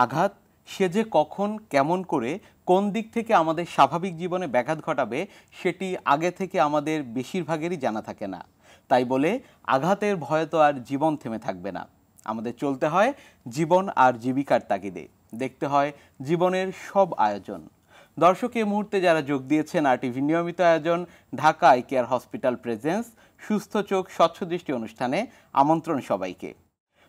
আঘাত সে যে কখন কেমন করে কোন দিক থেকে আমাদের স্বাভাবিক জীবনে ব্যাঘাত ঘটাবে সেটি আগে থেকে আমাদের বেশিরভাগেরই জানা থাকে না। তাই বলে আঘাতের ভয়ে তো আর জীবন থেমে থাকবে না। আমাদের চলতে হয় জীবন আর জীবিকার তাগিদে, দেখতে হয় জীবনের সব আয়োজন। দর্শক, এই মুহূর্তে যারা যোগ দিয়েছেন RTV নিয়মিত আয়োজন Dhaka eye care hospital presence সুস্থ চোখ স্বচ্ছ দৃষ্টি অনুষ্ঠানে আমন্ত্রণ সবাইকে।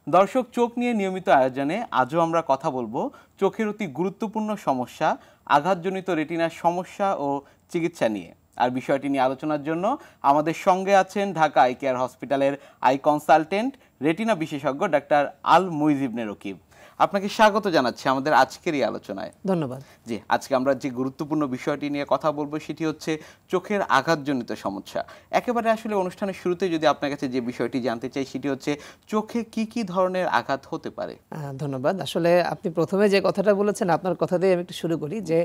দর্শক, চোখ নিয়ে নিয়মিত আয়োজনে আজও আমরা কথা বলবো চোখের অতি গুরুত্বপূর্ণ সমস্যা আঘাতজনিত রেটিনার সমস্যা ও চিকিৎসা নিয়ে। আর বিষয়টি নিয়ে আলোচনার জন্য আমাদের সঙ্গে আছেন ঢাকা আই কেয়ার হসপিটালের আই কনসালটেন্ট রেটিনা বিশেষজ্ঞ ডাক্তার আল মুইজ ইবনে রকিব। আপনাকে স্বাগত জানাচ্ছি আমাদের আজকের এই আলোচনায়। ধন্যবাদ। জি, আজকে আমরা যে গুরুত্বপূর্ণ বিষয়টি নিয়ে কথা বলবো সেটি হচ্ছে চোখের আঘাতজনিত সমস্যা। একেবারে আসলে অনুষ্ঠানের শুরুতে যদি আপনার কাছে যে বিষয়টি জানতে চাই সেটি হচ্ছে চোখে কি কি ধরনের আঘাত হতে পারে। ধন্যবাদ। আসলে আপনি প্রথমে যে কথাটা বলেছেন আপনার কথা দিয়ে আমি একটু শুরু করি যে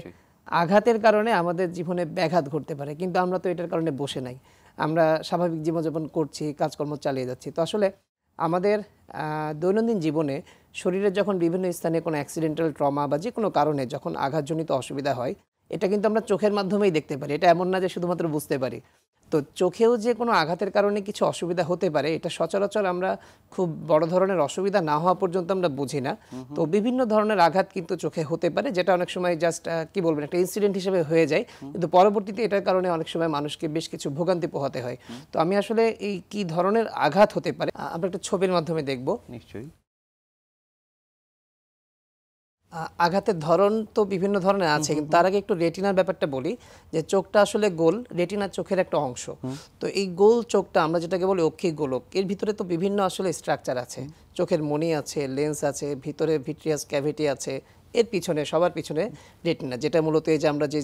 আঘাতের কারণে আমাদের জীবনে ব্যাঘাত ঘটতে পারে, কিন্তু আমরা তো এটার কারণে বসে নাই। আমরা স্বাভাবিক জীবনযাপন করছি, কাজকর্ম চালিয়ে যাচ্ছি। তো আসলে আমাদের দৈনন্দিন জীবনে শরীরের যখন বিভিন্ন স্থানে কোনো অ্যাক্সিডেন্টাল ট্রমা বা যে কোনো কারণে যখন আঘাতজনিত অসুবিধা হয়, এটা কিন্তু আমরা চোখের মাধ্যমেই দেখতে পারি। এটা এমন না যে শুধুমাত্র বুঝতে পারি। তো চোখেও যে কোনো আঘাতের কারণে কিছু অসুবিধা হতে পারে, এটা সচরাচর আমরা খুব বড় ধরনের অসুবিধা না হওয়া পর্যন্ত আমরা বুঝি না। তো বিভিন্ন ধরনের আঘাত কিন্তু চোখে হতে পারে, যেটা অনেক সময় জাস্ট কি বলবেন একটা ইনসিডেন্ট হিসেবে হয়ে যায়, কিন্তু পরবর্তীতে এটার কারণে অনেক সময় মানুষকে বেশ কিছু ভোগান্তি পোহাতে হয়। তো আমি আসলে এই কি ধরনের আঘাত হতে পারে আমরা একটা ছবির মাধ্যমে দেখব। নিশ্চয়ই। আঘাতের ধরন তো বিভিন্ন ধরনের আছে, কিন্তু তার আগে একটু রেটিনার ব্যাপারটা বলি যে চোখটা আসলে গোল, রেটিনা চোখের একটা অংশ। তো এই গোল চোখটা আমরা যেটাকে বলি অক্ষিক গোলক, এর ভিতরে তো বিভিন্ন আসলে স্ট্রাকচার আছে। চোখের মণি আছে, লেন্স আছে, ভিতরে ভিট্রিয়াস ক্যাভিটি আছে, এর পিছনে সবার পিছনে রেটিনা, যেটা মূলত এই যে আমরা যে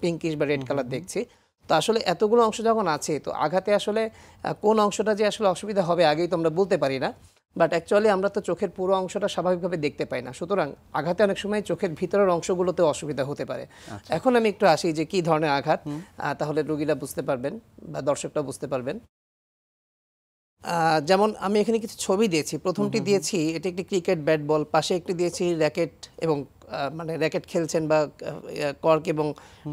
পিঙ্কিশ বা রেড কালার দেখছি। তো আসলে এতগুলো অংশ যখন আছে, তো আঘাতে আসলে কোন অংশটা যে আসলে অসুবিধা হবে আগেই তো আমরা বলতে পারি না। বাট অ্যাকচুয়ালি আমরা তো চোখের পুরো অংশটা স্বাভাবিকভাবে দেখতে পাই না, সুতরাং আঘাতে অনেক সময় চোখের ভিতরের অংশগুলোতে অসুবিধা হতে পারে। এখন আমি একটু আসি যে কি ধরনের আঘাত, তাহলে রোগীরা বুঝতে পারবেন বা দর্শকরা বুঝতে পারবেন। যেমন আমি এখানে কিছু ছবি দিয়েছি। প্রথমটি দিয়েছি এটা একটি ক্রিকেট ব্যাট বল, পাশে একটি দিয়েছি র্যাকেট এবং মানে র্যাকেট খেলছেন বা কর্ক এবং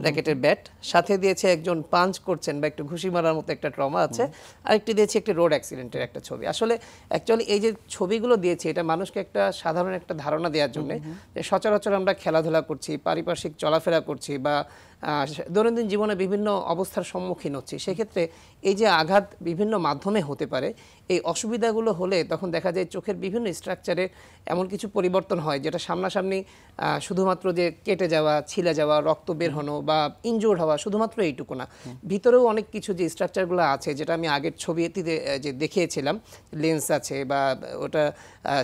র্যাকেটের ব্যাট, সাথে দিয়েছে একজন পাঞ্চ করছেন বা একটু ঘুষি মারার মতো একটা ট্রমা আছে, আরেকটি দিয়েছি একটি রোড অ্যাক্সিডেন্টের একটা ছবি। আসলে অ্যাকচুয়ালি এই যে ছবিগুলো দিয়েছি এটা মানুষকে একটা সাধারণ একটা ধারণা দেওয়ার জন্য যে সচরাচর আমরা খেলাধুলা করছি, পারিপার্শ্বিক চলাফেরা করছি বা দৈনন্দিন জীবনে বিভিন্ন অবস্থার সম্মুখীন হচ্ছি, সেক্ষেত্রে এই যে আঘাত বিভিন্ন মাধ্যমে হতে পারে, এই অসুবিধাগুলো হলে তখন দেখা যায় চোখের বিভিন্ন স্ট্রাকচারে এমন কিছু পরিবর্তন হয় যেটা সামনাসামনি শুধুমাত্র যে কেটে যাওয়া, ছিলে যাওয়া, রক্ত বের হনো বা ইনজোর্ড হওয়া শুধুমাত্র এইটুকু না, ভিতরেও অনেক কিছু যে স্ট্রাকচারগুলো আছে যেটা আমি আগের ছবিতে যে দেখিয়েছিলাম, লেন্স আছে বা ওটা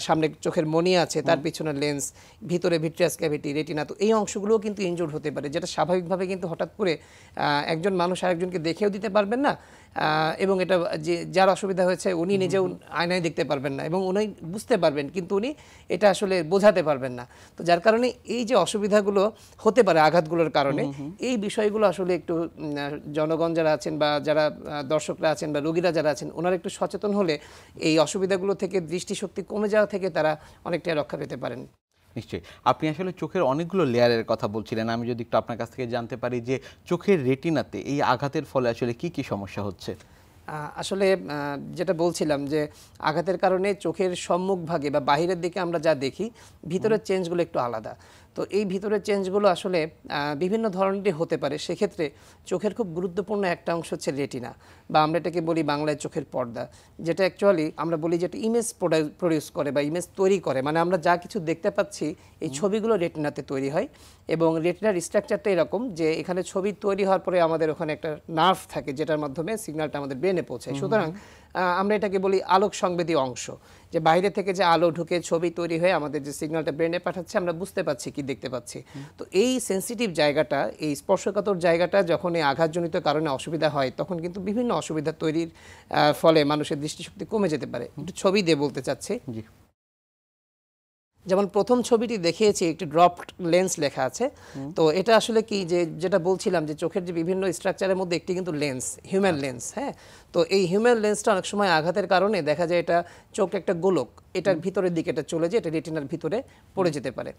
সামনে চোখের মণি আছে, তার পিছনে লেন্স, ভিতরে ভিট্রিয়াস ক্যাভিটি, রেটিনা, তো এই অংশগুলোও কিন্তু ইনজোর্ড হতে পারে, যেটা স্বাভাবিকভাবে কিন্তু হঠাৎ করে একজন মানুষ আরেকজনকে দেখেও দিতে পারবেন না, এবং এটা যে যার অসুবিধা হয়েছে উনি নিজেও আয়নায় দেখতে পারবেন না এবং উনি বুঝতে পারবেন কিন্তু উনি এটা আসলে বোঝাতে পারবেন না। তো যার কারণে এই যে অসুবিধাগুলো হতে পারে আঘাতগুলোর কারণে, এই বিষয়গুলো আসলে একটু জনগণ যারা আছেন বা যারা দর্শকরা আছেন বা রোগীরা যারা আছেন ওনারা একটু সচেতন হলে এই অসুবিধাগুলো থেকে, দৃষ্টিশক্তি কমে যাওয়া থেকে তারা অনেকটাই রক্ষা পেতে পারেন। নিশ্চয়ই। আপনি আসলে চোখের অনেকগুলো লেয়ারের কথা বলছিলেন। আমি যদি একটু আপনার কাছ থেকে জানতে পারি যে চোখের রেটিনাতে এই আঘাতের ফলে আসলে কি কি সমস্যা হচ্ছে? আসলে যেটা বলছিলাম যে আঘাতের কারণে চোখের সম্মুখভাগে বা বাহিরের দিকে আমরা যা দেখি, ভিতরের চেঞ্জগুলো একটু আলাদা। তো এই ভিতরের চেঞ্জগুলো আসলে বিভিন্ন ধরনেরই হতে পারে। সেক্ষেত্রে চোখের খুব গুরুত্বপূর্ণ একটা অংশ হচ্ছে রেটিনা, বা আমরা এটাকে বলি বাংলায় চোখের পর্দা, যেটা অ্যাকচুয়ালি আমরা বলি যেটা ইমেজ প্রডিউস করে বা ইমেজ তৈরি করে। মানে আমরা যা কিছু দেখতে পাচ্ছি এই ছবিগুলো রেটিনাতে তৈরি হয়, এবং রেটিনার স্ট্রাকচারটা এরকম যে এখানে ছবি তৈরি হওয়ার পরে আমাদের ওখানে একটা নার্ভ থাকে যেটার মাধ্যমে সিগন্যালটা আমাদের ব্রেনে পৌঁছায়। সুতরাং আমরা এটাকে বলি আলোক সংবেদী অংশ, যে বাইরে থেকে যে আলো ঢুকে ছবি তৈরি হয়ে আমাদের যে সিগন্যালটা ব্রেনে পাঠাচ্ছে আমরা বুঝতে পাচ্ছি কি দেখতে পাচ্ছি। তো এই সেন্সিটিভ জায়গাটা, এই স্পর্শকাতর জায়গাটা যখন এই আঘাতজনিত কারণে অসুবিধা হয় তখন কিন্তু বিভিন্ন অসুবিধা তৈরির ফলে মানুষের দৃষ্টিশক্তি কমে যেতে পারে। একটু ছবি দিয়ে বলতে চাচ্ছি। যেমন প্রথম ছবিটি দেখিয়েছি একটি ড্রপড লেন্স লেখা আছে। তো এটা আসলে কি, যে যেটা বলছিলাম যে চোখের যে বিভিন্ন স্ট্রাকচারের মধ্যে একটি কিন্তু লেন্স, হিউম্যান লেন্স। হ্যাঁ, তো এই হিউম্যান লেন্সটা অনেক সময় আঘাতের কারণে দেখা যায় এটা চোখ একটা গোলক, এটার ভিতরের দিকে এটা চলে যায়, এটা রেটিনার ভিতরে পড়ে যেতে পারে।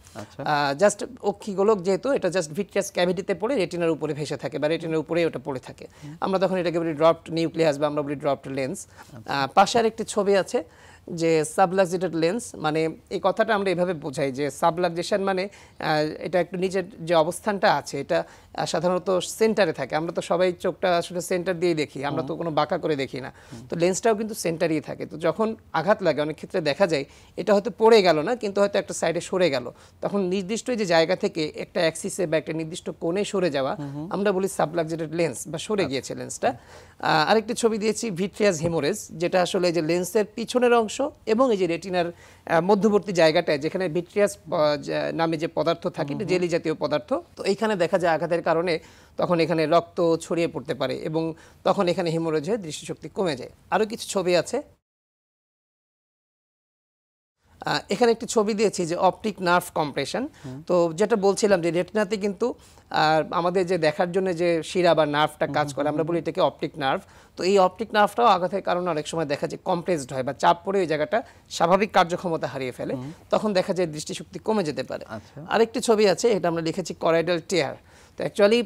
জাস্ট অক্ষি গোলক যেহেতু, এটা জাস্ট ভিট্রিয়াস ক্যাভিটিতে পড়ে রেটিনার উপরে ভেসে থাকে বা রেটিনার উপরে ওটা পড়ে থাকে। আমরা তখন এটাকে বলি ড্রপড নিউক্লিয়াস বা আমরা বলি ড্রপড লেন্স। পাশে আর একটি ছবি আছে যে সাবলাক্সেটেড লেন্স, মানে এই কথাটা আমরা এভাবে বোঝাই যে সাবলাক্সেশন মানে এটা একটু নিচের যে অবস্থানটা আছে এটা সাধারণত সেন্টারে থাকে। আমরা তো সবাই চোখটা আসলে সেন্টার দিয়েই দেখি, আমরা তো কোনো বাঁকা করে দেখি না। তো লেন্সটাও কিন্তু সেন্টারেই থাকে। তো যখন আঘাত লাগে অনেক ক্ষেত্রে দেখা যায় এটা হয়তো পড়ে গেল না, কিন্তু হয়তো একটা সাইডে সরে গেল, তখন নির্দিষ্ট যে জায়গা থেকে একটা অ্যাক্সিসে বা একটা নির্দিষ্ট কোণে সরে যাওয়া আমরা বলি সাবলাক্সেটেড লেন্স বা সরে গিয়েছে লেন্সটা। আরেকটি ছবি দিয়েছি ভিট্রিয়াস হেমোরেজ, যেটা আসলে যে লেন্সের পিছনের অংশ এবং এই যে রেটিনার মধ্যবর্তী জায়গাটায় যেখানে ভিট্রিয়াস নামে যে পদার্থ থাকে, জেলি জাতীয় পদার্থ, তো এইখানে দেখা যায় আঘাতের কারণে তখন এখানে রক্ত ছড়িয়ে পড়তে পারে এবং তখন এখানে হেমোরেজ হয়ে দৃষ্টিশক্তি কমে যায়। আরও কিছু ছবি আছে, এখানে একটি ছবি দিয়েছি যে অপটিক নার্ভ কম্প্রেশন। তো যেটা বলছিলাম যে রেটিনাতে কিন্তু আমাদের যে দেখার জন্য যে শিরা বা নার্ভটা কাজ করে, আমরা বলি এটাকে অপটিক নার্ভ। তো এই অপটিক নার্ভটাও আঘাতের কারণে অনেক সময় দেখা যায় কম্প্রেসড হয় বা চাপ পড়ে ওই জায়গাটা স্বাভাবিক কার্যক্ষমতা হারিয়ে ফেলে, তখন দেখা যায় দৃষ্টিশক্তি কমে যেতে পারে। আরেকটি ছবি আছে, এটা আমরা লিখেছি করাইডাল টেয়ার। তো অ্যাকচুয়ালি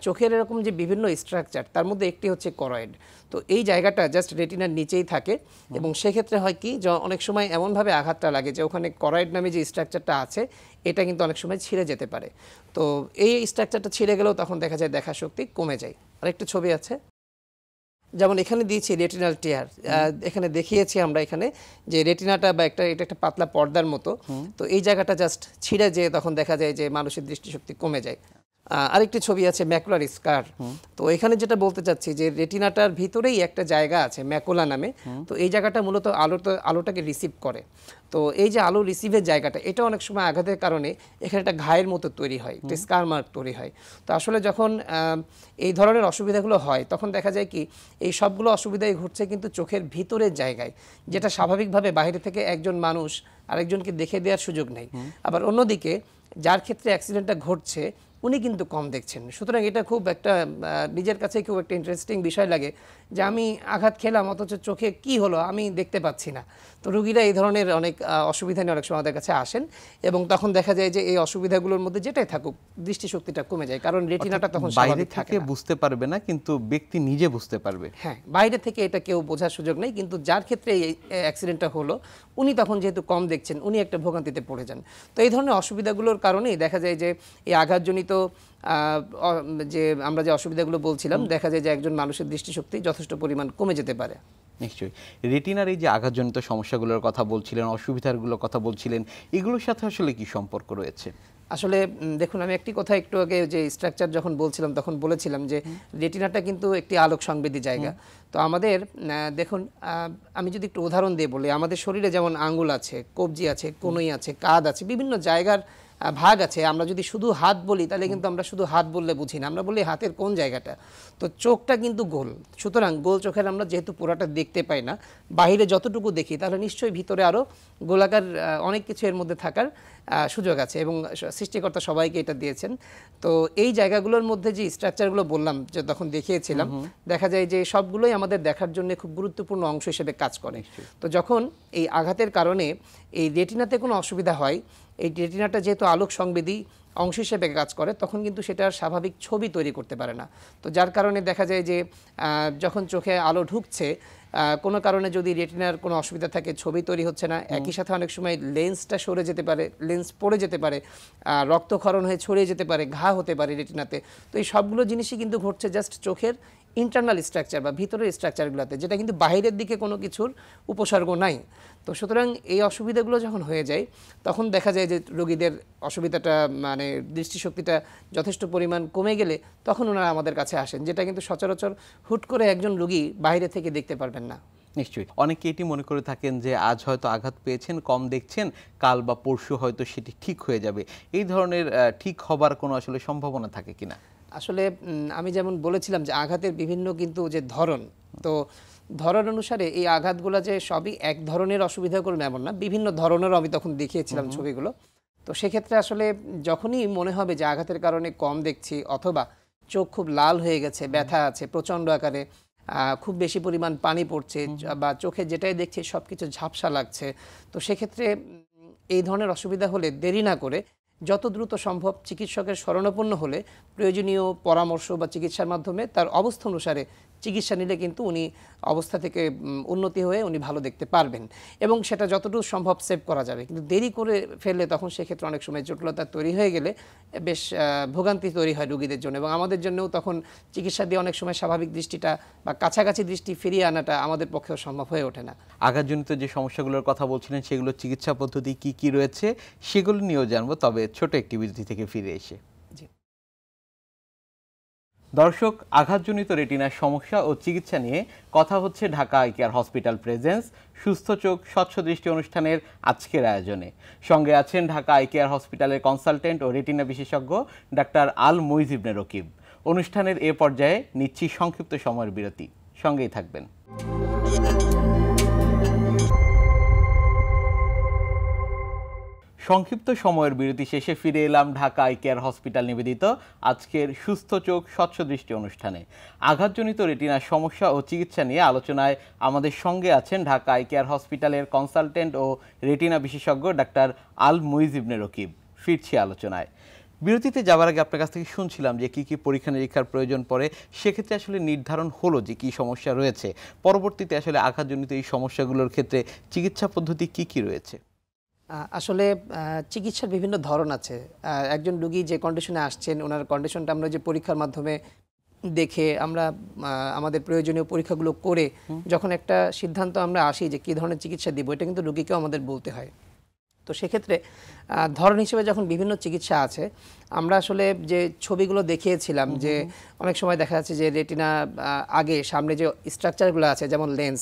চোখের এরকম যে বিভিন্ন স্ট্রাকচার, তার মধ্যে একটি হচ্ছে করয়েড। তো এই জায়গাটা জাস্ট রেটিনার নিচেই থাকে এবং সেক্ষেত্রে হয় কি, যে অনেক সময় এমনভাবে আঘাতটা লাগে যে ওখানে করয়েড নামে যে স্ট্রাকচারটা আছে এটা কিন্তু অনেক সময় ছিঁড়ে যেতে পারে। তো এই স্ট্রাকচারটা ছিঁড়ে গেলেও তখন দেখা যায় দেখা শক্তি কমে যায়। আরেকটা ছবি আছে, যেমন এখানে দিয়েছি রেটিনাল টেয়ার। এখানে দেখিয়েছি আমরা এখানে যে রেটিনাটা বা এটা একটা পাতলা পর্দার মতো, তো এই জায়গাটা জাস্ট ছিঁড়ে যেয়ে তখন দেখা যায় যে মানুষের দৃষ্টিশক্তি কমে যায়। আরেকটি ছবি আছে ম্যাকুলার স্কার। তো এখানে যেটা বলতে চাচ্ছি যে রেটিনাটার ভিতরেই একটা জায়গা আছে ম্যাকুলা নামে, তো এই জায়গাটা মূলত আলোটাকে রিসিভ করে। তো এই যে আলো রিসিভের জায়গাটা, এটা অনেক সময় আঘাতের কারণে এখানে একটা ঘায়ের মতো তৈরি হয়, একটা স্কার মার্ক তৈরি হয়। তো আসলে যখন এই ধরনের অসুবিধাগুলো হয় তখন দেখা যায় কি এই সবগুলো অসুবিধাই ঘটছে কিন্তু চোখের ভিতরের জায়গায়, যেটা স্বাভাবিকভাবে বাইরে থেকে একজন মানুষ আরেকজনকে দেখে দেওয়ার সুযোগ নেই। আবার অন্যদিকে যার ক্ষেত্রে অ্যাক্সিডেন্টটা ঘটছে উনি কিন্তু কম দেখছেন। সুতরাং এটা খুব একটা নিজের কাছে খুব একটা ইন্টারেস্টিং বিষয় লাগে যে আমি আঘাত খেলাম অথচ চোখে কি হলো আমি দেখতে পাচ্ছি না। তো রোগীরা এই ধরনের অনেক অসুবিধা নিয়ে অনেক সময় আমাদের কাছে আসেন এবং তখন দেখা যায় যে এই অসুবিধাগুলোর মধ্যে যেটাই থাকুক দৃষ্টিশক্তিটা কমে যায়, কারণ রেটিনাটা তখন বাইরে থেকে বুঝতে পারবে না কিন্তু ব্যক্তি নিজে বুঝতে পারবে। হ্যাঁ, বাইরে থেকে এটা কেউ বোঝার সুযোগ নেই, কিন্তু যার ক্ষেত্রে এই অ্যাক্সিডেন্টটা হলো উনি তখন যেহেতু কম দেখছেন উনি একটা ভোগান্তিতে পড়ে যান। তো এই ধরনের অসুবিধাগুলোর কারণেই দেখা যায় যে এই আঘাতজনিত যে আমরা যে অসুবিধাগুলো বলছিলাম, দেখা যায় যে একজন মানুষের দৃষ্টিশক্তি যথেষ্ট পরিমাণ কমে যেতে পারে। নিশ্চয়ই। রেটিনার এই যে আঘাতজনিত সমস্যাগুলোর কথা বলছিলেন, অসুবিধাগুলোর কথা বলছিলেন, এগুলোর সাথে আসলে কি সম্পর্ক রয়েছে? আসলে দেখুন, আমি একটি কথা একটু আগে যে স্ট্রাকচার যখন বলছিলাম তখন বলেছিলাম যে রেটিনাটা কিন্তু একটি আলোক সংবেদী জায়গা। তো আমাদের দেখুন, আমি যদি একটু উদাহরণ দিয়ে বলি, আমাদের শরীরে যেমন আঙ্গুল আছে, কবজি আছে, কনুই আছে, কাঁধ আছে, বিভিন্ন জায়গার ভাগ আছে। আমরা যদি শুধু হাত বলি তাহলে কিন্তু আমরা শুধু হাত বললে বুঝি না, আমরা বলি হাতের কোন জায়গাটা। তো চোখটা কিন্তু গোল, সুতরাং গোল চোখের আমরা যেহেতু পুরাটা দেখতে পাই না, বাইরে যতটুকু দেখি তাহলে নিশ্চয়ই ভিতরে আরও গোলাকার অনেক কিছু এর মধ্যে থাকার সুযোগ আছে এবং সৃষ্টিকর্তা সবাইকে এটা দিয়েছেন। তো এই জায়গাগুলোর মধ্যে যে স্ট্রাকচারগুলো বললাম যে তখন দেখিয়েছিলাম, দেখা যায় যে সবগুলোই আমাদের দেখার জন্য খুব গুরুত্বপূর্ণ অংশ হিসেবে কাজ করে। তো যখন এই আঘাতের কারণে এই রেটিনাতে কোনো অসুবিধা হয়, এই রেটিনাটা যেহেতু আলোক সংবেদী অংশ হিসেবে কাজ করে, তখন কিন্তু সেটার স্বাভাবিক ছবি তৈরি করতে পারে না। তো যার কারণে দেখা যায় যে যখন চোখে আলো ঢুকছে কোনো কারণে যদি রেটিনার কোনো অসুবিধা থাকে, ছবি তৈরি হচ্ছে না, একই সাথে অনেক সময় লেন্সটা সরে যেতে পারে, লেন্স পড়ে যেতে পারে, রক্তক্ষরণ হয়ে ছড়িয়ে যেতে পারে, ঘা হতে পারে রেটিনাতে। তো এই সবগুলো জিনিসই কিন্তু ঘটছে জাস্ট চোখের ইন্টারনাল স্ট্রাকচার বা ভিতরের স্ট্রাকচারগুলোতে, যেটা কিন্তু বাইরের দিকে কোনো কিছুর উপসর্গ নাই। তো সুতরাং এই অসুবিধাগুলো যখন হয়ে যায় তখন দেখা যায় যে রোগীদের অসুবিধাটা মানে দৃষ্টিশক্তিটা যথেষ্ট পরিমাণ কমে গেলে তখন ওনারা আমাদের কাছে আসেন, যেটা কিন্তু সচরাচর হুট করে একজন রোগী বাইরে থেকে দেখতে পারবেন না। নিশ্চয়ই। অনেকে এটি মনে করে থাকেন যে আজ হয়তো আঘাত পেয়েছেন, কম দেখছেন, কাল বা পরশু হয়তো সেটি ঠিক হয়ে যাবে। এই ধরনের ঠিক হবার কোনো আসলে সম্ভাবনা থাকে কিনা? আসলে আমি যেমন বলেছিলাম যে আঘাতের বিভিন্ন কিন্তু যে ধরন, তো ধরন অনুসারে এই আঘাতগুলো যে সবই এক ধরনের অসুবিধা করবে এমন না, বিভিন্ন ধরনেরও আমি তখন দেখিয়েছিলাম ছবিগুলো। তো সেক্ষেত্রে আসলে যখনই মনে হবে যে আঘাতের কারণে কম দেখছি অথবা চোখ খুব লাল হয়ে গেছে, ব্যথা আছে প্রচণ্ড আকারে, খুব বেশি পরিমাণ পানি পড়ছে, বা চোখে যেটাই দেখছি সব কিছু ঝাপসা লাগছে, তো সেক্ষেত্রে এই ধরনের অসুবিধা হলে দেরি না করে যত দ্রুত সম্ভব চিকিৎসকের শরণাপন্ন হলে প্রয়োজনীয় পরামর্শ বা চিকিৎসার মাধ্যমে তার অবস্থা অনুসারে চিকিৎসা নিলে কিন্তু উনি অবস্থা থেকে উন্নতি হয়ে উনি ভালো দেখতে পারবেন, এবং সেটা যতটুকু সম্ভব সেভ করা যাবে। কিন্তু দেরি করে ফেললে তখন সেক্ষেত্রে অনেক সময় জটিলতা তৈরি হয়ে গেলে বেশ ভোগান্তি তৈরি হয় রোগীদের জন্য, এবং আমাদের জন্যও তখন চিকিৎসা দিয়ে অনেক সময় স্বাভাবিক দৃষ্টিটা বা কাছাকাছি দৃষ্টি ফিরিয়ে আনাটা আমাদের পক্ষেও সম্ভব হয়ে ওঠে না। আঘাতজনিত যে সমস্যাগুলোর কথা বলছিলেন সেগুলো চিকিৎসা পদ্ধতি কি কি রয়েছে সেগুলো নিয়েও জানবো, তবে ছোট একটি বিরতি থেকে ফিরে এসে। দর্শক, আঘাতজনিত রেটিনার সমস্যা ও চিকিৎসা নিয়ে কথা হচ্ছে Dhaka eye care hospital presence সুস্থ চোখ স্বচ্ছ দৃষ্টি অনুষ্ঠানের আজকের আয়োজনে। সঙ্গে আছেন ঢাকা আই কেয়ার হসপিটালের কনসালটেন্ট ও রেটিনা বিশেষজ্ঞ ডাক্তার আল মুইজ ইবনে রকিব। অনুষ্ঠানের এ পর্যায়ে নিচ্ছি সংক্ষিপ্ত সময়ের বিরতি, সঙ্গেই থাকবেন। সংক্ষিপ্ত সময়ের বিরতি শেষে ফিরে এলাম ঢাকা আই কেয়ার হসপিটাল নিবেদিত আজকের সুস্থ চোখ স্বচ্ছ দৃষ্টি অনুষ্ঠানে। আঘাতজনিত রেটিনার সমস্যা ও চিকিৎসা নিয়ে আলোচনায় আমাদের সঙ্গে আছেন ঢাকা আই কেয়ার হসপিটালের কনসালটেন্ট ও রেটিনা বিশেষজ্ঞ ডাক্তার আল মুইজ ইবনে রকিব। ফিরছি আলোচনায়। বিরতিতে যাওয়ার আগে আপনার কাছ থেকে শুনছিলাম যে কী কী পরীক্ষা নিরীক্ষার প্রয়োজন পড়ে, সেক্ষেত্রে আসলে নির্ধারণ হলো যে কী সমস্যা রয়েছে। পরবর্তীতে আসলে আঘাতজনিত এই সমস্যাগুলোর ক্ষেত্রে চিকিৎসা পদ্ধতি কি কি রয়েছে? আসলে চিকিৎসার বিভিন্ন ধরন আছে। একজন রোগী যে কন্ডিশনে আসছেন ওনার কন্ডিশনটা আমরা যে পরীক্ষার মাধ্যমে দেখে আমরা আমাদের প্রয়োজনীয় পরীক্ষাগুলো করে যখন একটা সিদ্ধান্ত আমরা আসি যে কী ধরনের চিকিৎসা দিব, এটা কিন্তু রোগীকেও আমাদের বলতে হয়। তো সেক্ষেত্রে ধরন হিসেবে যখন বিভিন্ন চিকিৎসা আছে, আমরা আসলে যে ছবিগুলো দেখিয়েছিলাম যে অনেক সময় দেখা যাচ্ছে যে রেটিনা আগে সামনে যে স্ট্রাকচারগুলো আছে যেমন লেন্স,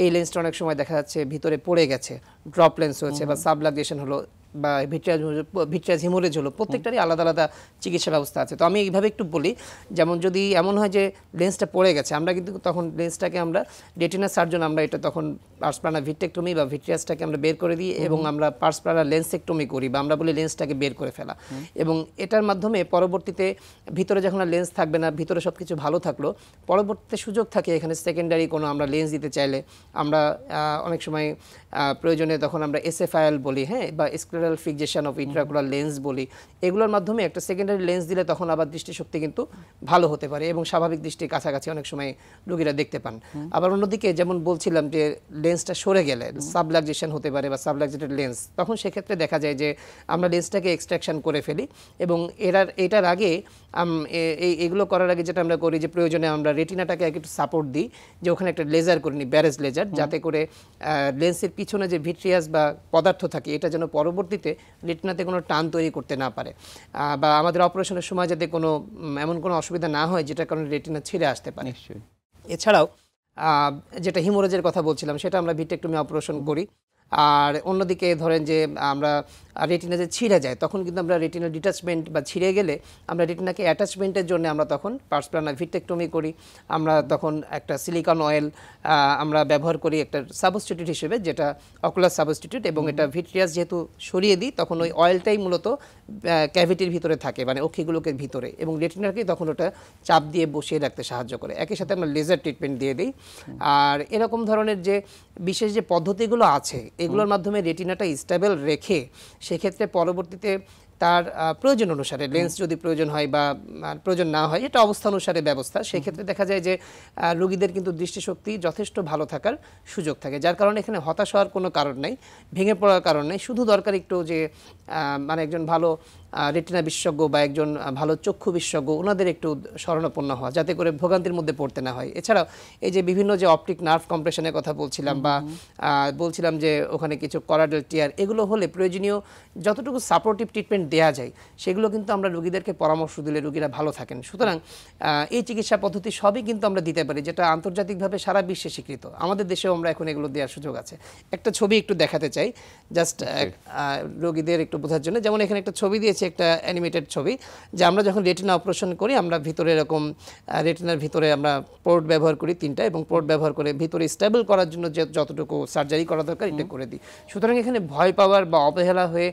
এই লেন্সটা অনেক সময় দেখা যাচ্ছে ভিতরে পড়ে গেছে, ড্রপ লেন্স হয়েছে বা সাবলাগেশন হলো বা ভিট্রিয়াস হিমোরেজ হলো, প্রত্যেকটারই আলাদা আলাদা চিকিৎসা ব্যবস্থা আছে। তো আমি এইভাবে একটু বলি, যেমন যদি এমন হয় যে লেন্সটা পড়ে গেছে, আমরা কিন্তু তখন লেন্সটাকে আমরা রেটিনা সার্জন আমরা এটা তখন পার্স প্লানার ভিট্রেক্টমি বা ভিট্রিয়াসটাকে আমরা বের করে দিই এবং আমরা পার্স প্লানার লেন্সেক্টমি করি, বা আমরা বলি লেন্সটাকে বের করে ফেলা। এবং এটার মাধ্যমে পরবর্তীতে ভিতরে যখন আর লেন্স থাকবে না, ভিতরে সব কিছু ভালো থাকলো, পরবর্তীতে সুযোগ থাকে এখানে সেকেন্ডারি কোনো আমরা লেন্স দিতে চাইলে আমরা অনেক সময় প্রয়োজনে তখন আমরা এসএফআইএল বলি, হ্যাঁ, বা scleral fixation of intraocular lens বলি, এগুলোর মাধ্যমে একটা সেকেন্ডারি লেন্স দিলে তখন আবার দৃষ্টিশক্তি কিন্তু ভালো হতে পারে এবং স্বাভাবিক দৃষ্টির কাছাকাছি অনেক সময় রোগীরা দেখতে পান। আবার অন্যদিকে যেমন বলছিলাম যে লেন্সটা সরে গেলে সাবলাক্সেশন হতে পারে বা সাবলাক্সেটেড লেন্স, তখন সেক্ষেত্রে দেখা যায় যে আমরা লেন্সটাকে এক্সট্রাকশন করে ফেলি এবং এটার আগে এগুলো করার আগে যেটা আমরা করি যে প্রয়োজনে আমরা রেটিনাটাকে একটু সাপোর্ট দিই, যে ওখানে একটা লেজার করে নিই, ব্যারেজ লেজার, যাতে করে লেন্সের পিছনে যে ভিট্রিয়াস বা পদার্থ থাকে এটা যেন পরবর্তীতে রেটিনাতে কোনো টান তৈরি করতে না পারে, বা আমাদের অপারেশনের সময় যাতে কোনো এমন কোনো অসুবিধা না হয় যেটার কারণে রেটিনা ছিঁড়ে আসতে পারে। এছাড়াও যেটা হিমোরেজের কথা বলছিলাম সেটা আমরা ভিট্রেক্টমি অপারেশন করি। আর অন্যদিকে ধরেন যে আমরা রেটিনা যে ছিঁড়ে যায় তখন কিন্তু আমরা রেটিনা ডিটাচমেন্ট বা ছিঁড়ে গেলে আমরা রেটিনাকে অ্যাটাচমেন্টের জন্য আমরা তখন পার্স প্লানার ভিট্রেক্টমি করি। আমরা তখন একটা সিলিকন অয়েল আমরা ব্যবহার করি একটা সাবস্টিটিউট হিসেবে, যেটা অকুলার সাবস্টিটিউট, এবং এটা ভিট্রিয়াস যেহেতু সরিয়ে দিই তখন ওই অয়েলটাই মূলত ক্যাভিটির ভিতরে থাকে, মানে অক্ষিগুলোকে ভিতরে, এবং রেটিনাকেই তখন ওটা চাপ দিয়ে বসিয়ে রাখতে সাহায্য করে। একই সাথে আমরা লেজার ট্রিটমেন্ট দিয়ে দিই। আর এরকম ধরনের যে বিশেষ যে পদ্ধতিগুলো আছে এগুলোর মাধ্যমে রেটিনাটা স্টেবল রেখে সেক্ষেত্রে পরবর্তীতে তার প্রয়োজন অনুসারে লেন্স যদি প্রয়োজন হয় বা প্রয়োজন না হয়, এটা অবস্থা অনুসারে ব্যবস্থা, সেক্ষেত্রে দেখা যায় যে রোগীদের কিন্তু দৃষ্টিশক্তি যথেষ্ট ভালো থাকার সুযোগ থাকে, যার কারণে এখানে হতাশ হওয়ার কোনো কারণ নেই, ভেঙে পড়ার কারণ নেই। শুধু দরকার একটু যে মানে একজন ভালো রেটিনা বিশেষজ্ঞ বা একজন ভালো চক্ষু বিশেষজ্ঞ ওনাদের একটু শরণাপন্ন হওয়া, যাতে করে ভোগান্তির মধ্যে পড়তে না হয়। এছাড়াও এই যে বিভিন্ন যে অপটিক নার্ভ কম্প্রেশনের কথা বলছিলাম বা বলছিলাম যে ওখানে কিছু করাডাল টিয়ার, এগুলো হলে প্রয়োজনীয় যতটুকু সাপোর্টিভ ট্রিটমেন্ট দেওয়া যায় সেগুলো কিন্তু আমরা রোগীদেরকে পরামর্শ দিলে রোগীরা ভালো থাকেন। সুতরাং এই চিকিৎসা পদ্ধতি সবই কিন্তু আমরা দিতে পারি, যেটা আন্তর্জাতিকভাবে সারা বিশ্বে স্বীকৃত। আমাদের দেশেও আমরা এখন এগুলো দেওয়ার সুযোগ আছে। একটা ছবি একটু দেখাতে চাই জাস্ট রোগীদের একটু বোঝার জন্য। যেমন এখানে একটা ছবি দিয়েছি, দিয়েছি একটা অ্যানিমেটেড ছবি, যে আমরা যখন রেটিনা অপারেশন করি আমরা ভিতরে এরকম রেটিনার ভিতরে আমরা পোর্ট ব্যবহার করি 3টা, এবং পোর্ট ব্যবহার করে ভিতরে স্টেবল করার জন্য যতটুকু সার্জারি করা দরকার এটা করে দিই। সুতরাং এখানে ভয় পাওয়ার বা অবহেলা হয়ে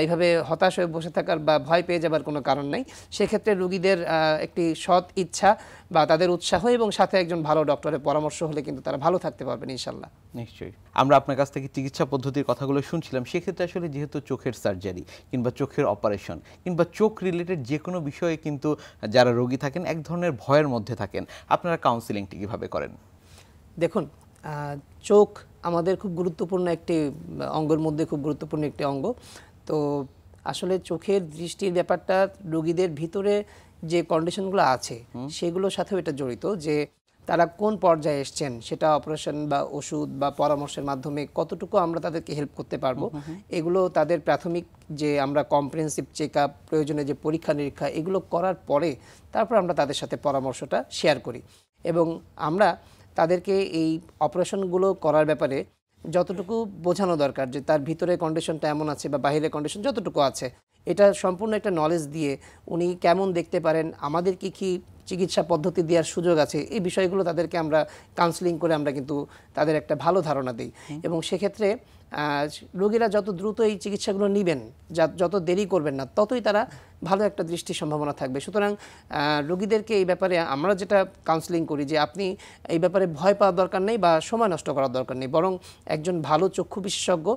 এইভাবে হতাশ হয়ে বসে থাকার বা ভয় পেয়ে যাবার কোনো কারণ নাই। সেক্ষেত্রে রোগীদের একটি সৎ ইচ্ছা বা তাদের উৎসাহ এবং সাথে একজন ভালো ডক্টরের পরামর্শ হলে কিন্তু তারা ভালো থাকতে পারবেন ইনশাল্লাহ। নিশ্চয়ই। আমরা আপনার কাছ থেকে চিকিৎসা পদ্ধতির কথাগুলো শুনছিলাম, সেক্ষেত্রে আসলে যেহেতু চোখের সার্জারি কিংবা চোখের অপারেশন কিংবা চোখ রিলেটেড যে কোনো বিষয়ে কিন্তু যারা রোগী থাকেন এক ধরনের ভয়ের মধ্যে থাকেন, আপনারা কাউন্সিলিংটি কীভাবে করেন? দেখুন, চোখ আমাদের খুব গুরুত্বপূর্ণ একটি অঙ্গের মধ্যে খুব গুরুত্বপূর্ণ একটি অঙ্গ। তো আসলে চোখের দৃষ্টির ব্যাপারটা রোগীদের ভিতরে যে কন্ডিশনগুলো আছে সেগুলোর সাথেও এটা জড়িত, যে তারা কোন পর্যায়ে এসছেন, সেটা অপারেশন বা ওষুধ বা পরামর্শের মাধ্যমে কতটুকু আমরা তাদেরকে হেল্প করতে পারবো, এগুলো তাদের প্রাথমিক যে আমরা কম্প্রিহেনসিভ চেক আপ, প্রয়োজনে যে পরীক্ষা নিরীক্ষা, এগুলো করার পরে তারপর আমরা তাদের সাথে পরামর্শটা শেয়ার করি। এবং আমরা তাদেরকে এই অপারেশনগুলো করার ব্যাপারে যতটুকু বোঝানো দরকার, যে তার ভিতরে কন্ডিশনটা এমন আছে বা বাইরের কন্ডিশন যতটুকু আছে, এটা সম্পূর্ণ একটা নলেজ দিয়ে উনি কেমন দেখতে পারেন, আমাদের কি কি চিকিৎসা পদ্ধতি দেওয়ার সুযোগ আছে, এই বিষয়গুলো তাদেরকে আমরা কাউন্সেলিং করে আমরা কিন্তু তাদের একটা ভালো ধারণা দিই। এবং সেক্ষেত্রে রোগীরা যত দ্রুত এই চিকিৎসাগুলো নেবেন, যত দেরি করবেন না, ততই তারা ভালো একটা দৃষ্টির সম্ভাবনা থাকবে। সুতরাং রোগীদেরকে এই ব্যাপারে আমরা যেটা কাউন্সেলিং করি, যে আপনি এই ব্যাপারে ভয় পাওয়ার দরকার নেই বা সময় নষ্ট করার দরকার নেই, বরং একজন ভালো চক্ষু বিশেষজ্ঞ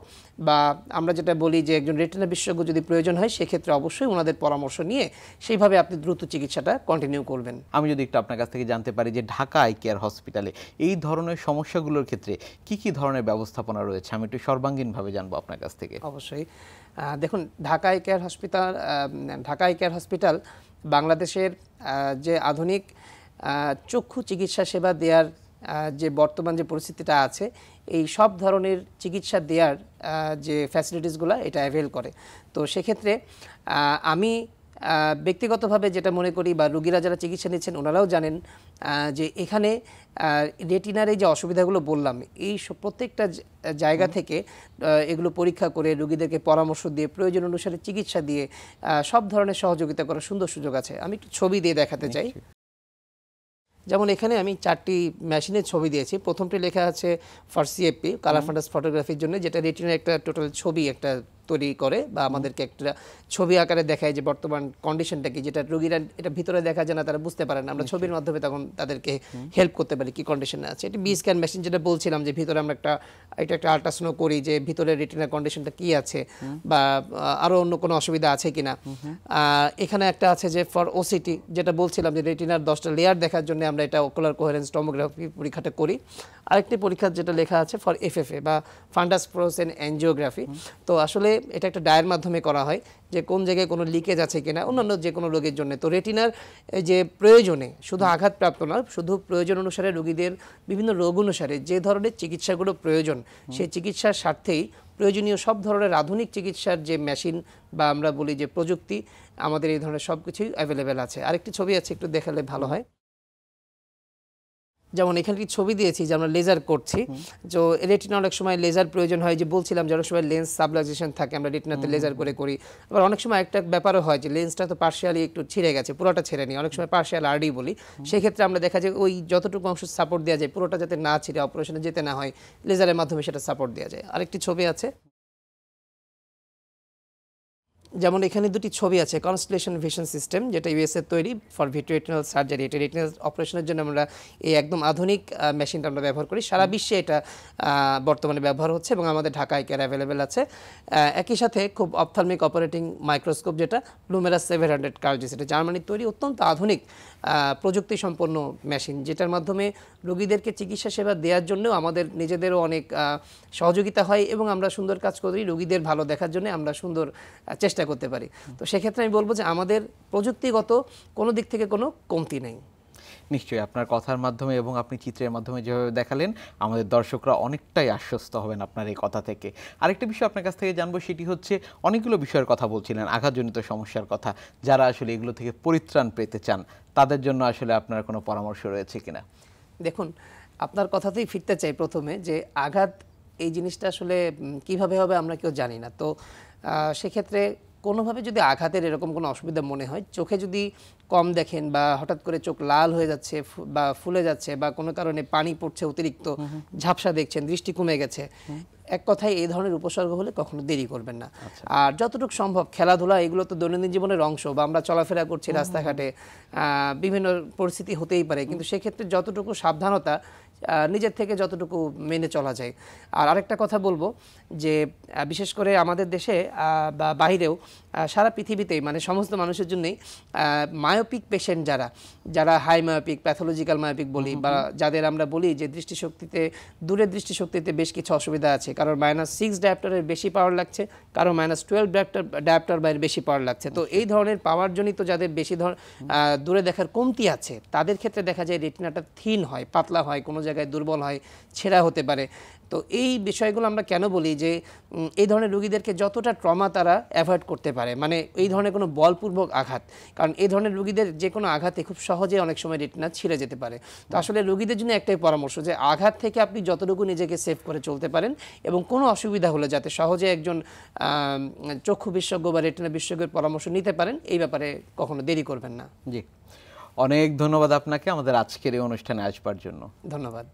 বা আমরা যেটা বলি যে একজন রেটিনা বিশেষজ্ঞ যদি প্রয়োজন হয়, সেক্ষেত্রে অবশ্যই ওনাদের পরামর্শ নিয়ে সেইভাবে আপনি দ্রুত চিকিৎসাটা কন্টিনিউ করবেন। আমি যদি একটু আপনার কাছ থেকে জানতে পারি যে ঢাকা আই কেয়ার হসপিটালে এই ধরনের সমস্যাগুলোর ক্ষেত্রে কি কি ধরনের ব্যবস্থাপনা রয়েছে, আমি একটু সর্বাঙ্গীনভাবে জানবো আপনার কাছ থেকে। অবশ্যই। দেখুন, ঢাকা আই কেয়ার হসপিটাল বাংলাদেশের যে আধুনিক চক্ষু চিকিৎসা সেবা দেওয়ার যে বর্তমান যে পরিস্থিতিটা আছে, এই সব ধরনের চিকিৎসা দেওয়ার যে ফ্যাসিলিটিসগুলো এটা অ্যাভেল করে। তো সেক্ষেত্রে আমি ব্যক্তিগতভাবে যেটা মনে করি, বা রোগীরা যারা চিকিৎসা নিচ্ছেন ওনারাও জানেন, যে এখানে রেটিনার এই যে অসুবিধাগুলো বললাম, এই প্রত্যেকটা জায়গা থেকে এগুলো পরীক্ষা করে রোগীদেরকে পরামর্শ দিয়ে প্রয়োজন অনুসারে চিকিৎসা দিয়ে সব ধরনের সহযোগিতা করার সুন্দর সুযোগ আছে। আমি একটু ছবি দিয়ে দেখাতে চাই। যেমন এখানে আমি 4টি মেশিনের ছবি দিয়েছি। প্রথমটি লেখা আছে ফর সিএফপি, কালার ফান্টাস ফটোগ্রাফির জন্য, যেটা রেটিনার একটা টোটাল ছবি একটা তৈরি করে বা আমাদেরকে একটা ছবি আকারে দেখায় যে বর্তমান কন্ডিশনটা কি, যেটা রোগীরা এটা ভিতরে দেখা যায় না, তারা বুঝতে পারেন, আমরা ছবির মাধ্যমে তখন তাদেরকে হেল্প করতে পারি কি কন্ডিশনে আছে। এটি বি স্ক্যান মেশিন, যেটা বলছিলাম যে ভিতরে আমরা এটা একটা আল্ট্রাসাউন্ড করি যে ভিতরে রেটিনার কন্ডিশনটা কি আছে বা আরও অন্য কোনো অসুবিধা আছে কিনা। এখানে একটা আছে যে ফর ওসিটি, যেটা বলছিলাম যে রেটিনার 10টা লেয়ার দেখার জন্য আমরা এটা ওকুলার কোহেরেন্স টমোগ্রাফি পরীক্ষাটা করি। আরেকটি পরীক্ষা যেটা লেখা আছে ফর এফএফএ বা ফান্ডাস ফ্লোরেসেন্ট অ্যাঞ্জিওগ্রাফি। তো আসলে এটা একটা ডায়ের মাধ্যমে করা হয় যে কোন জায়গায় কোনো লিকেজ আছে কিনা অন্যান্য যে কোনো রোগের জন্য। তো রেটিনার যে প্রয়োজনে শুধু আঘাতপ্রাপ্ত নয়, শুধু প্রয়োজন অনুসারে রোগীদের বিভিন্ন রোগ অনুসারে যে ধরনের চিকিৎসাগুলো প্রয়োজন, সেই চিকিৎসার স্বার্থেই প্রয়োজনীয় সব ধরনের আধুনিক চিকিৎসার যে মেশিন বা আমরা বলি যে প্রযুক্তি, আমাদের এই ধরনের সব কিছুই অ্যাভেলেবেল আছে। আরেকটি ছবি আছে, একটু দেখালে ভালো হয়। যেমন এখানে একটি ছবি দিয়েছি যে আমরা লেজার করছি। তো রেটিনা অনেক সময় লেজার প্রয়োজন হয়, যে বলছিলাম যে অনেক সময় লেন্স সাবলাইজেশন থাকে, আমরা রেটিনাতে লেজার করে করি। আবার অনেক সময় একটা ব্যাপারও হয় যে লেন্সটা তো পার্শিয়ালি একটু ছিঁড়ে গেছে, পুরোটা ছেড়ে নি, অনেক সময় পার্শিয়াল আরডি বলি। সেক্ষেত্রে আমরা দেখা যায় ওই যতটুকু অংশ সাপোর্ট দেওয়া যায় পুরোটা যাতে না ছিঁড়ে, অপারেশনে যেতে না হয়, লেজারের মাধ্যমে সেটা সাপোর্ট দেওয়া যায়। আরেকটি ছবি আছে, যেমন এখানে দুটি ছবি আছে, কনস্টেলেশন ভিশন সিস্টেম, যেটা ইউএসএ তৈরি ফর ভিট্রিওরেটিনাল সার্জারি। এটা রেটিনাল অপারেশনের জন্য আমরা এই একদম আধুনিক মেশিনটা আমরা ব্যবহার করি। সারা বিশ্বে এটা বর্তমানে ব্যবহার হচ্ছে এবং আমাদের ঢাকা আই কেয়ার অ্যাভেলেবেল আছে। একই সাথে খুব অপথলমিক অপারেটিং মাইক্রোস্কোপ, যেটা লুমেরাস 700 কার্জিস, এটা জার্মানির তৈরি অত্যন্ত আধুনিক প্রযুক্তি সম্পন্ন মেশিন, যেটার মাধ্যমে রোগীদেরকে চিকিৎসা সেবা দেওয়ার জন্যও আমাদের নিজেদেরও অনেক সহযোগিতা হয় এবং আমরা সুন্দর কাজ করি, রোগীদের ভালো দেখার জন্য আমরা সুন্দর চেষ্টা করতে পারি। তো সেক্ষেত্রে আমি বলবো যে আমাদের প্রযুক্তিগত কোনো দিক থেকে কোনো কমতি নেই। নিশ্চয়ই আপনার কথার মাধ্যমে এবং আপনি চিত্রের মাধ্যমে যেভাবে দেখালেন, আমাদের দর্শকরা অনেকটাই আশ্বস্ত হবেন আপনার এই কথা থেকে। আরেকটা বিষয় আপনার কাছ থেকে জানবো, সেটি হচ্ছে অনেকগুলো বিষয়ের কথা বলছিলেন, আঘাতজনিত সমস্যার কথা, যারা আসলে এগুলো থেকে পরিত্রাণ পেতে চান তাদের জন্য আসলে আপনার কোনো পরামর্শ রয়েছে কিনা? দেখুন, আপনার কথাতেই ফিরতে চাই প্রথমে, যে আঘাত এই জিনিসটা আসলে কিভাবে হবে আমরা কেউ জানি না। তো সেক্ষেত্রে কোনোভাবে যদি আঘাতের এরকম কোনো অসুবিধা মনে হয়, চোখে যদি কম দেখেন বা হঠাৎ করে চোখ লাল হয়ে যাচ্ছে বা ফুলে যাচ্ছে বা কোনো কারণে পানি পড়ছে অতিরিক্ত, ঝাপসা দেখছেন, দৃষ্টি কমে গেছে, এক কথায় এই ধরনের উপসর্গ হলে কখনো দেরি করবেন না। আর যতটুকু সম্ভব খেলাধুলা এগুলো তো দৈনন্দিন জীবনের অংশ, বা আমরা চলাফেরা করছি রাস্তাঘাটে, বিভিন্ন পরিস্থিতি হতেই পারে, কিন্তু সেক্ষেত্রে যতটুকু সাবধানতা নিজের থেকে যতটুকু মেনে চলা যায়। আর আরেকটা কথা বলবো যে বিশেষ করে আমাদের দেশে বা বাইরেও সারা পৃথিবীতেই মানে সমস্ত মানুষের জন্যই মায়োপিক পেশেন্ট যারা হাই মায়োপিক, প্যাথোলজিক্যাল মায়োপিক বলি, বা যাদের আমরা বলি যে দৃষ্টিশক্তিতে, দূরের দৃষ্টিশক্তিতে বেশ কিছু অসুবিধা আছে, কারোর -6 ডায়োপ্টারের বেশি পাওয়ার লাগছে, কারো -12 ডায়োপ্টার বাইরে বেশি পাওয়ার লাগছে। তো এই ধরনের পাওয়ার জনিত যাদের বেশি দূরে দেখার কমতি আছে, তাদের ক্ষেত্রে দেখা যায় রেটিনাটা থিন হয়, পাতলা হয়, কোনো জায়গায় দুর্বল হয়, ছেঁড়া হতে পারে। তো এই বিষয়গুলো আমরা কেন বলি যে এই ধরনের রোগীদেরকে যতটা ট্রমা তারা অ্যাভয়েড করতে পারে, মানে এই ধরনের কোনো বলপূর্বক আঘাত, কারণ এই ধরনের রোগীদের যে কোনো আঘাতে খুব সহজে অনেক সময় রেটিনা ছিঁড়ে যেতে পারে। তো আসলে রোগীদের জন্য একটাই পরামর্শ যে আঘাত থেকে আপনি যতটুকু নিজেকে সেভ করে চলতে পারেন, এবং কোনো অসুবিধা হলে যাতে সহজে একজন চক্ষু বিশেষজ্ঞ বা রেটিনা বিশেষজ্ঞের পরামর্শ নিতে পারেন, এই ব্যাপারে কখনো দেরি করবেন না। জি, অনেক ধন্যবাদ আপনাকে আমাদের আজকের এই অনুষ্ঠানে আসবার জন্য। ধন্যবাদ।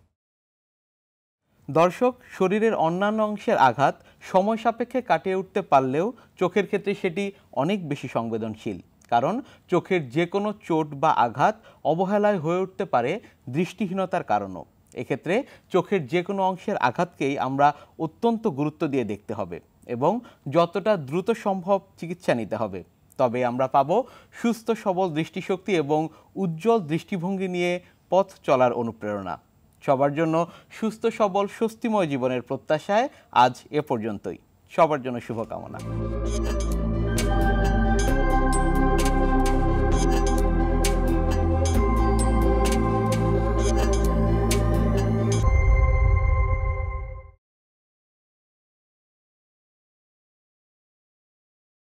দর্শক, শরীরের অন্যান্য অংশের আঘাত সময় সাপেক্ষে কাটিয়ে উঠতে পারলেও চোখের ক্ষেত্রে সেটি অনেক বেশি সংবেদনশীল, কারণ চোখের যে কোনো চোট বা আঘাত অবহেলায় হয়ে উঠতে পারে দৃষ্টিহীনতার কারণও। এক্ষেত্রে চোখের যে কোনো অংশের আঘাতকেই আমরা অত্যন্ত গুরুত্ব দিয়ে দেখতে হবে এবং যতটা দ্রুত সম্ভব চিকিৎসা নিতে হবে। তবে আমরা পাবো সুস্থ সবল দৃষ্টিশক্তি এবং উজ্জ্বল দৃষ্টিভঙ্গি নিয়ে পথ চলার অনুপ্রেরণা। সবার জন্য সুস্থ সবল স্বস্তিময় জীবনের প্রত্যাশায় আজ এ পর্যন্তই। সবার জন্য শুভকামনা।